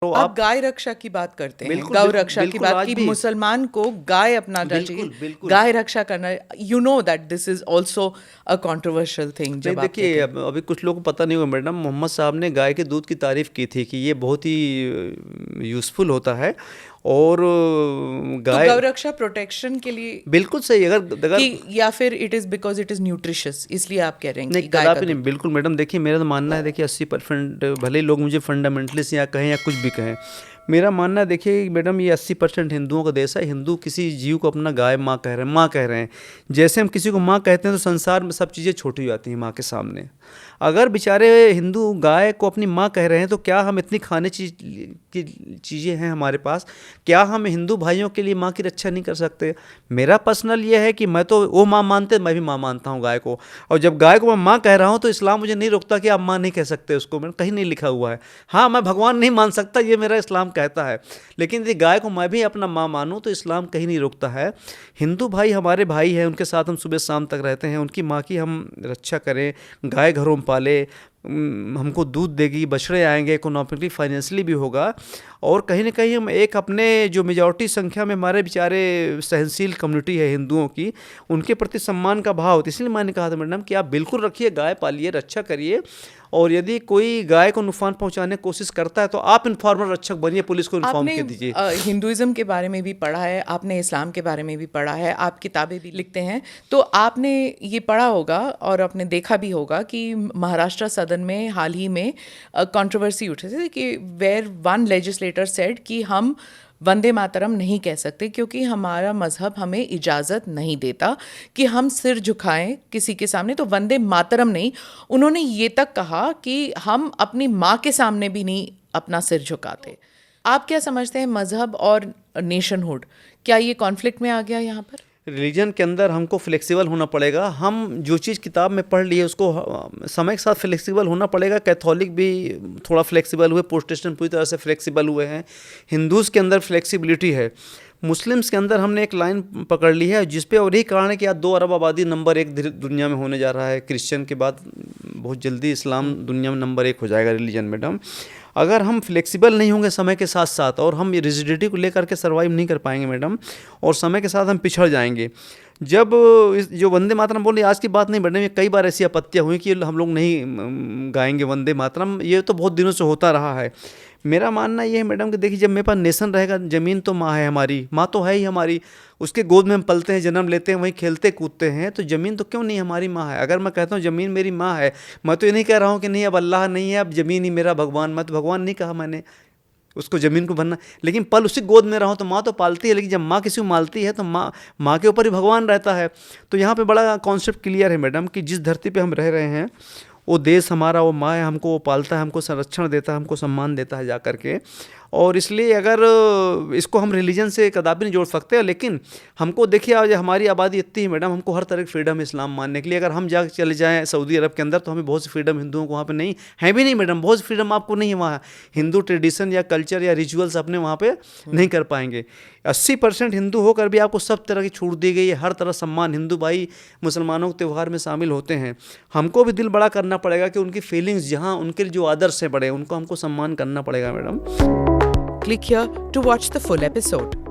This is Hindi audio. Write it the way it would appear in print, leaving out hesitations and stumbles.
तो आप गाय रक्षा की बात करते हैं, बिल्कुल, गौ बिल्कुल, रक्षा की बिल्कुल, बात आज की, भी मुसलमान को गाय अपनाना बिल्कुल, चाहिए, बिल्कुल। गाय रक्षा करना। You know that this is also a controversial thing नहीं जब आप देखिए, कहते हैं। अभी कुछ लोगों को पता नहीं होगा मैडम, मोहम्मद साहब ने गाय के दूध की तारीफ़ की थी कि ये बहुत ही यूज़फुल होता है। और तो गाय गौ रक्षा प्रोटेक्शन के लिए बिल्कुल सही, अगर अगर कि या फिर it is because it is nutritious, इसलिए आप कह रहे हैं नहीं, कि गाय का कदापि नहीं, दूध। बिल्कुल मैडम। देखिए मेरा तो मानना है, देखिए 80% भले ही लोग मुझे फंडामेंटलिस्ट या कहें या कुछ भी कहें, मेरा मानना है देखिए मैडम, ये 80% हिंदुओं का देश है। हिंदू किसी जीव को अपना गाय माँ कह रहे हैं, माँ कह रहे हैं। जैसे हम किसी को माँ कहते हैं तो संसार में सब चीज़ें छोटी हो जाती हैं माँ के सामने। अगर बेचारे हिंदू गाय को अपनी माँ कह रहे हैं तो क्या हम इतनी खाने की चीज़ें हैं हमारे पास, क्या हम हिंदू भाइयों के लिए माँ की रक्षा नहीं कर सकते? मेरा पर्सनल ये है कि मैं तो वो माँ मानते, मैं भी माँ मानता हूँ गाय को। और जब गाय को मैं माँ कह रहा हूँ तो इस्लाम मुझे नहीं रोकता कि आप माँ नहीं कह सकते उसको, मैंने कहीं नहीं लिखा हुआ है। हाँ, मैं भगवान नहीं मान सकता, ये मेरा इस्लाम कहता है, लेकिन यदि गाय को मैं भी अपना माँ मानूँ तो इस्लाम कहीं नहीं रोकता है। हिंदू भाई हमारे भाई हैं, उनके साथ हम सुबह शाम तक रहते हैं, उनकी माँ की हम रक्षा करें, गाय घरों में पाले, हमको दूध देगी, बछड़े आएंगे, इकोनॉमिकली फाइनेंशियली भी होगा। और कहीं ना कहीं हम एक अपने जो मेजॉरिटी संख्या में हमारे बेचारे सहनशील कम्युनिटी है हिंदुओं की, उनके प्रति सम्मान का भाव होता है। इसलिए मैंने कहा था मैडम कि आप बिल्कुल रखिए, गाय पालिए, रक्षा करिए। और यदि कोई गाय को नुकसान पहुंचाने की कोशिश करता है तो आप इन्फॉर्मर रक्षक बनिए, पुलिस को इन्फॉर्म आपने कर दीजिए। हिंदुइज्म के बारे में भी पढ़ा है, आपने इस्लाम के बारे में भी पढ़ा है, आप किताबें भी लिखते हैं, तो आपने ये पढ़ा होगा और आपने देखा भी होगा कि महाराष्ट्र सदन में हाल ही में कंट्रोवर्सी उठी थी कि वेयर वन लेजिस्लेटर सेड कि हम वंदे मातरम नहीं कह सकते क्योंकि हमारा मजहब हमें इजाज़त नहीं देता कि हम सिर झुकाएं किसी के सामने। तो वंदे मातरम नहीं, उन्होंने ये तक कहा कि हम अपनी माँ के सामने भी नहीं अपना सिर झुकाते। आप क्या समझते हैं, मजहब और नेशनहुड, क्या ये कॉन्फ्लिक्ट में आ गया यहाँ पर? रिलीजन के अंदर हमको फ्लेक्सिबल होना पड़ेगा। हम जो चीज़ किताब में पढ़ लिए उसको समय के साथ फ्लेक्सिबल होना पड़ेगा। कैथोलिक भी थोड़ा फ्लेक्सिबल हुए, प्रोटेस्टेंट पूरी तरह से फ्लेक्सिबल हुए हैं, हिंदूज़ के अंदर फ्लेक्सिबिलिटी है, मुस्लिम्स के अंदर हमने एक लाइन पकड़ ली है जिस पे, और यही कारण है कि आज 2 अरब आबादी नंबर 1 दुनिया में होने जा रहा है। क्रिश्चियन के बाद बहुत जल्दी इस्लाम दुनिया में नंबर 1 हो जाएगा रिलीजन मैडम। अगर हम फ्लेक्सिबल नहीं होंगे समय के साथ साथ, और हम रिजिडिटी को लेकर के सर्वाइव नहीं कर पाएंगे मैडम, और समय के साथ हम पिछड़ जाएंगे। जब जो वंदे मातरम बोल रही, आज की बात नहीं मैडम, ये कई बार ऐसी आपत्तियाँ हुई कि हम लोग नहीं गाएंगे वंदे मातरम, ये तो बहुत दिनों से होता रहा है। मेरा मानना ये है मैडम कि देखिए, जब मेरे पास नेशन रहेगा, ज़मीन तो माँ है हमारी, माँ तो है ही हमारी, उसके गोद में हम पलते हैं, जन्म लेते हैं, वहीं खेलते कूदते हैं, तो ज़मीन तो क्यों नहीं हमारी माँ है? अगर मैं कहता हूँ ज़मीन मेरी माँ है, मैं तो ये नहीं कह रहा हूँ कि नहीं अब अल्लाह नहीं है, अब ज़मीन ही मेरा भगवान, मैं तो भगवान नहीं कहा मैंने उसको, ज़मीन को बनना, लेकिन पल उसी गोद में रहो तो माँ तो पालती है, लेकिन जब माँ किसी को मालती है तो माँ के ऊपर ही भगवान रहता है। तो यहाँ पे बड़ा कॉन्सेप्ट क्लियर है मैडम कि जिस धरती पे हम रह रहे हैं वो देश हमारा, वो माँ है, हमको वो पालता है, हमको संरक्षण देता है, हमको सम्मान देता है जा करके। और इसलिए अगर इसको हम रिलीजन से कदापि नहीं जोड़ सकते, लेकिन हमको देखिए आज हमारी आबादी इतनी है मैडम, हमको हर तरह की फ्रीडम है इस्लाम मानने के लिए। अगर हम जा चले जाएँ सऊदी अरब के अंदर तो हमें बहुत सी फ्रीडम हिंदुओं को वहाँ पे नहीं है, भी नहीं मैडम, बहुत सी फ्रीडम आपको नहीं है वहाँ। हिंदू ट्रेडिशन या कल्चर या रिचुअल्स अपने वहाँ पे नहीं कर पाएंगे। 80% हिंदू होकर भी आपको सब तरह की छूट दी गई है, हर तरह सम्मान, हिंदू भाई मुसलमानों के त्यौहार में शामिल होते हैं। हमको भी दिल बड़ा करना पड़ेगा कि उनकी फीलिंग्स, जहाँ उनके जो आदर्श है बड़े, उनको हमको सम्मान करना पड़ेगा madam. Click here to watch the full episode.